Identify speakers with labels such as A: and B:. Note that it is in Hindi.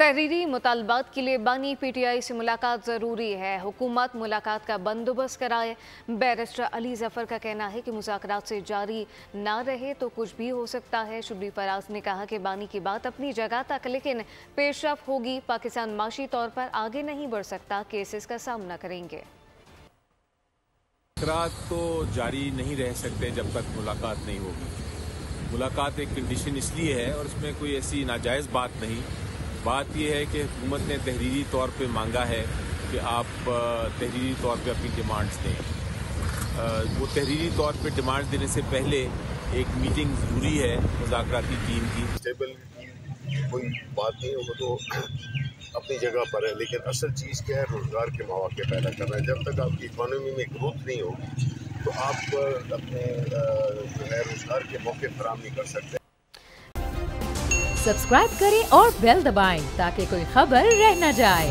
A: तहरीरी मुतालबात के लिए बानी पीटीआई से मुलाकात ज़रूरी है। हुकूमत मुलाकात का बंदोबस्त कराए। बैरिस्टर अली जफर का कहना है कि मुज़ाकरात से जारी ना रहे तो कुछ भी हो सकता है। शुबली फराज ने कहा कि बानी की बात अपनी जगह तक, लेकिन पेशरफ होगी। पाकिस्तान माशी तौर पर आगे नहीं बढ़ सकता, केसेस का सामना करेंगे।
B: मुज़ाकरात तो जारी नहीं रह सकते जब तक मुलाकात नहीं होगी। मुलाकात एक कंडीशन इसलिए है और इसमें कोई ऐसी नाजायज़ बात नहीं। बात यह है कि हुकूमत ने तहरीरी तौर पे मांगा है कि आप तहरीरी तौर पे अपनी डिमांड्स दें। वो तहरीरी तौर पे डिमांड्स देने से पहले एक मीटिंग ज़रूरी है मुज़ाकराती टीम की।
C: स्टेबल कोई बात नहीं, वो तो अपनी जगह पर है, लेकिन असल चीज़ क्या है, रोज़गार के मौके पैदा करना है। जब तक आपकी इकॉनमी में ग्रोथ नहीं होगी तो आप अपने जो है रोज़गार के मौके फराहम नहीं कर सकते।
D: सब्सक्राइब करें और बेल दबाएं ताकि कोई खबर रह न जाए।